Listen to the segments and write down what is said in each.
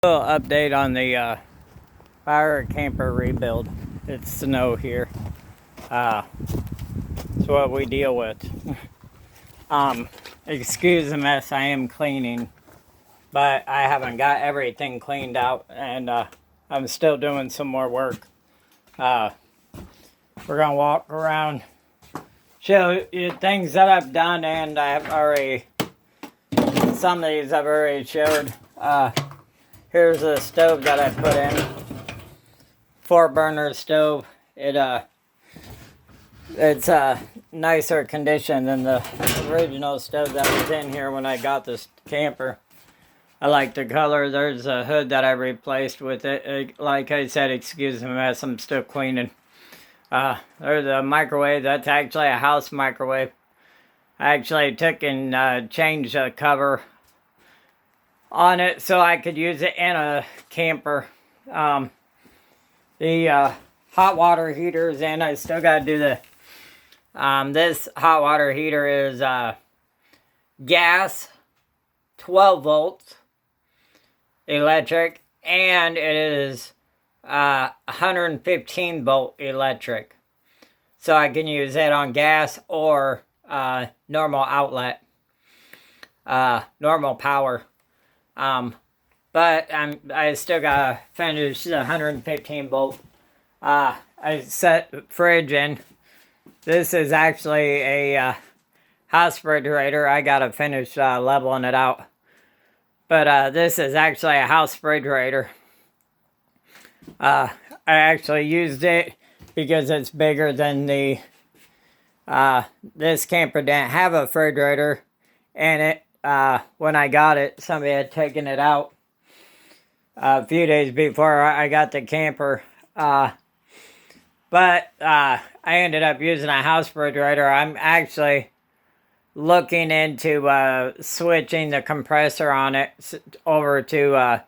Little update on the fire camper rebuild. It's snow here. It's what we deal with. Excuse the mess. I am cleaning, but I haven't got everything cleaned out, and I'm still doing some more work. We're gonna walk around, show you things that I've done, and I've already. Some of these I've already showed. Here's a stove that I put in. 4-burner stove. It's nicer condition than the original stove that was in here when I got this camper. I like the color. There's a hood that I replaced with it. Like I said, excuse the mess, I'm still cleaning. There's a microwave. That's actually a house microwave. I actually took and changed the cover on it so I could use it in a camper. The hot water heaters, and I still got to do the this hot water heater is gas, 12 volts electric, and it is 115 volt electric, so I can use it on gas or normal outlet, normal power. But I still gotta finish the 115 volt. I set the fridge in. This is actually a house refrigerator. I gotta finish leveling it out. But this is actually a house refrigerator. I actually used it because it's bigger than the this camper didn't have a refrigerator, and it when I got it, somebody had taken it out a few days before I got the camper. But I ended up using a house refrigerator. I'm actually looking into switching the compressor on it over to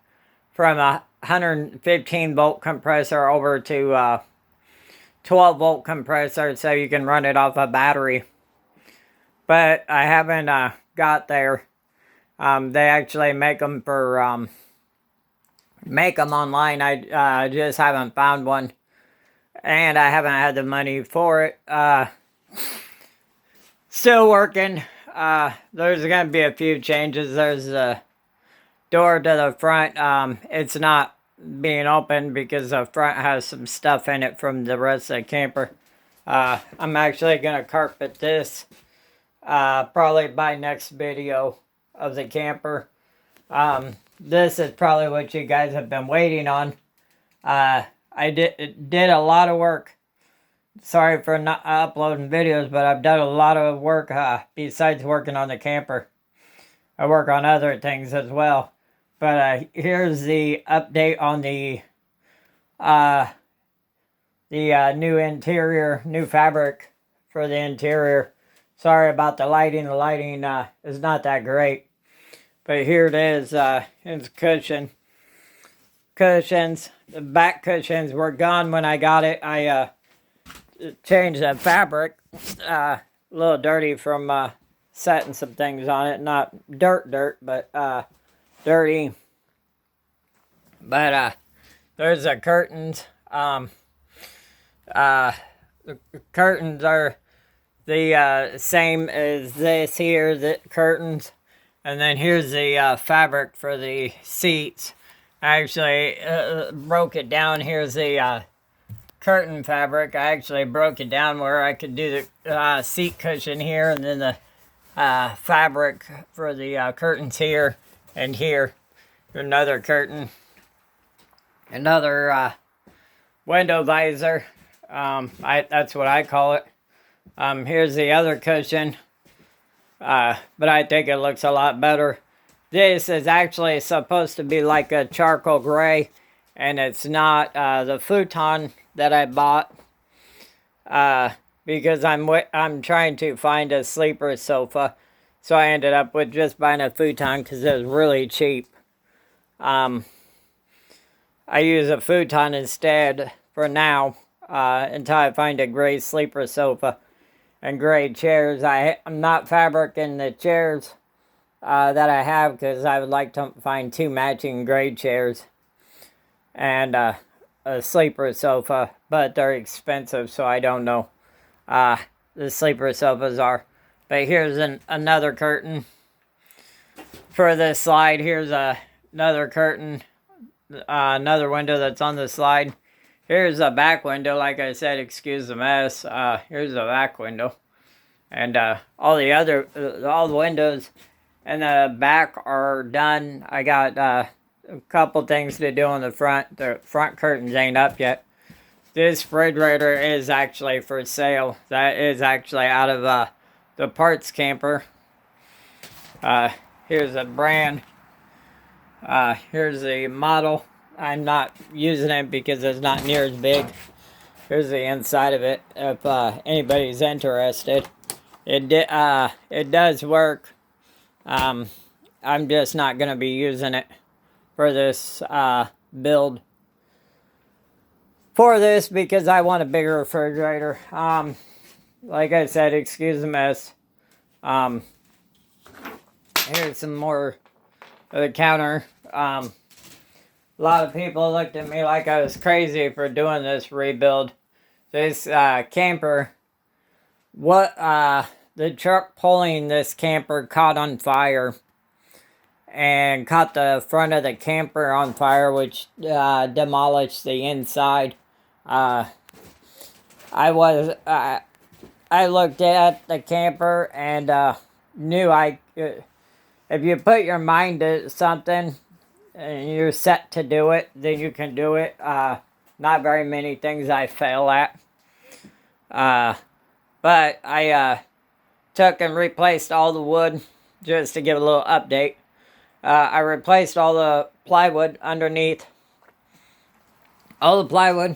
from a 115 volt compressor over to 12 volt compressor, so you can run it off a battery. But I haven't got there. They actually make them for make them online. I just haven't found one, and I haven't had the money for it. Still working. There's gonna be a few changes. There's a door to the front. It's not being opened because the front has some stuff in it from the rest of the camper. I'm actually gonna carpet this probably by next video of the camper. This is probably what you guys have been waiting on. I did a lot of work. Sorry for not uploading videos, but I've done a lot of work besides working on the camper. I work on other things as well. But here's the update on the new interior, new fabric for the interior. Sorry about the lighting. The lighting is not that great. But here it is. It's cushions. The back cushions were gone when I got it. I changed the fabric. A little dirty from setting some things on it. Not dirt, but dirty. But there's the curtains. The curtains are the same as this here, the curtains. And then here's the fabric for the seats. I actually broke it down. Here's the curtain fabric. I actually broke it down where I could do the seat cushion here, and then the fabric for the curtains here and here. Another curtain. Another window visor. That's what I call it. Here's the other cushion. But I think it looks a lot better. This is actually supposed to be like a charcoal gray, and it's not. The futon that I bought, because I'm trying to find a sleeper sofa, so I ended up with just buying a futon because it was really cheap. I use a futon instead for now, until I find a gray sleeper sofa and gray chairs. I'm not fabricing the chairs. that I have, because I would like to find 2 matching gray chairs and a sleeper sofa, but they're expensive, so I don't know. The sleeper sofas are. But here's another curtain for this slide. Here's another curtain, another window that's on the slide. Here's a back window. Like I said, excuse the mess. Here's a back window, and all the windows in the back are done. I got a couple things to do on the front. The front curtains ain't up yet. This refrigerator is actually for sale. That is actually out of the parts camper. Here's a brand. Here's the model. I'm not using it because it's not near as big. Here's the inside of it. If anybody's interested, it does work. I'm just not gonna be using it for this build. For this, because I want a bigger refrigerator. Like I said, excuse the mess. Here's some more of the counter. A lot of people looked at me like I was crazy for doing this rebuild. This camper, the truck pulling this camper caught on fire and caught the front of the camper on fire, which demolished the inside. I looked at the camper and knew if you put your mind to something and you're set to do it, then you can do it. Not very many things I fail at. But I took and replaced all the wood, just to give a little update. I replaced all the plywood underneath. All the plywood.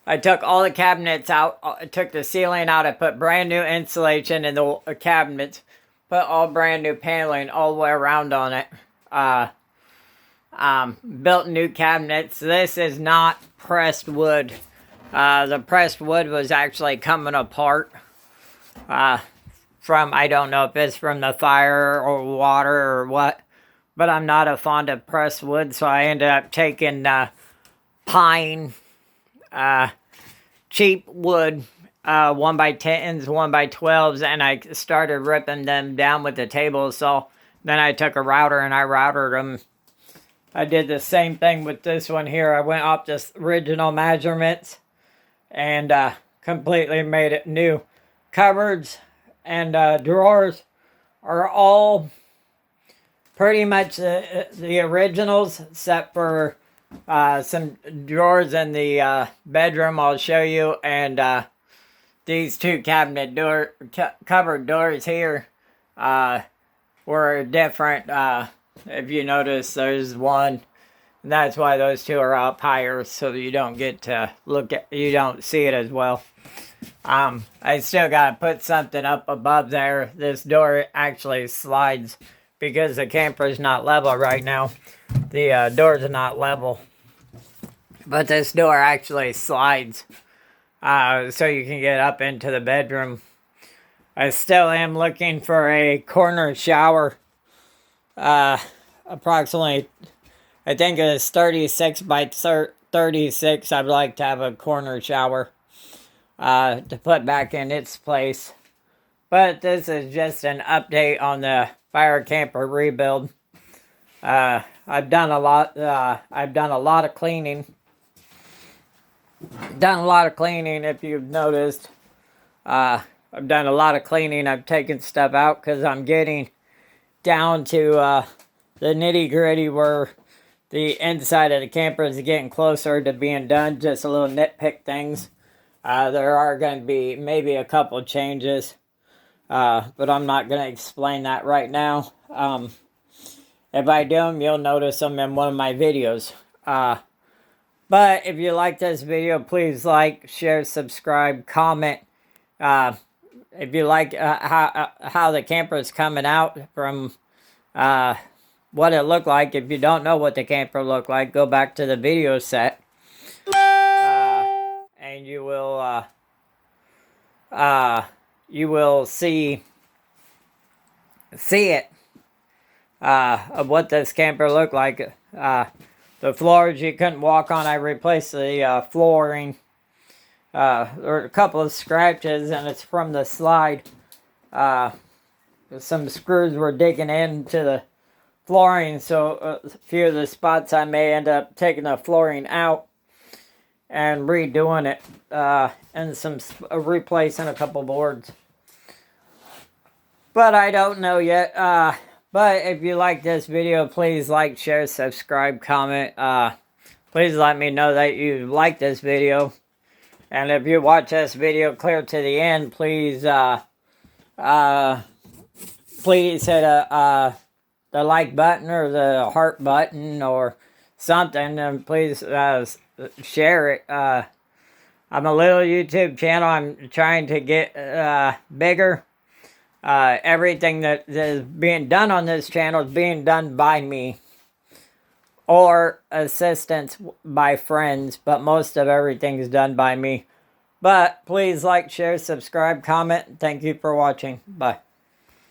I took all the cabinets out. I took the ceiling out. I put brand new insulation in the cabinets. Put all brand new paneling all the way around on it. Built new cabinets. This is not pressed wood. The pressed wood was actually coming apart. From, I don't know if it's from the fire or water or what. But I'm not a fond of pressed wood, so I ended up taking pine, cheap wood, 1x10s, 1x12s, and I started ripping them down with the table saw. Then I took a router and I routed them. I did the same thing with this one here. I went off the original measurements and completely made it new. Cupboards and drawers are all pretty much the originals, except for some drawers in the bedroom I'll show you, and these 2 cupboard doors here were different. If you notice, there's one, and that's why those 2 are up higher, so you don't get to you don't see it as well. I still gotta put something up above there. This door actually slides because the camper is not level right now. The doors are not level, but this door actually slides, so you can get up into the bedroom. I still am looking for a corner shower. Approximately, I think it's 36 by 36. I'd like to have a corner shower to put back in its place. But this is just an update on the fire camper rebuild. I've done a lot of cleaning. If you've noticed. I've done a lot of cleaning. I've taken stuff out because I'm getting down to the nitty-gritty where the inside of the camper is getting closer to being done. Just a little nitpick things. There are going to be maybe a couple changes. But I'm not going to explain that right now. If I do them, you'll notice them in one of my videos. But if you like this video, please like, share, subscribe, comment. If you like how the camper is coming out from what it looked like. If you don't know what the camper looked like, go back to the video set. And you will see it. of what this camper looked like. The floors you couldn't walk on, I replaced the flooring. There were a couple of scratches, and it's from the slide. Some screws were digging into the flooring, so a few of the spots I may end up taking the flooring out and redoing it, and replacing a couple boards. But I don't know yet. But if you like this video, please like, share, subscribe, comment. Please let me know that you like this video. And if you watch this video clear to the end, please please hit the like button or the heart button or something, and please share it. I'm a little YouTube channel. I'm trying to get bigger. Everything that is being done on this channel is being done by me or assistance by friends, but most of everything is done by me. But please like, share, subscribe, comment. Thank you for watching. Bye.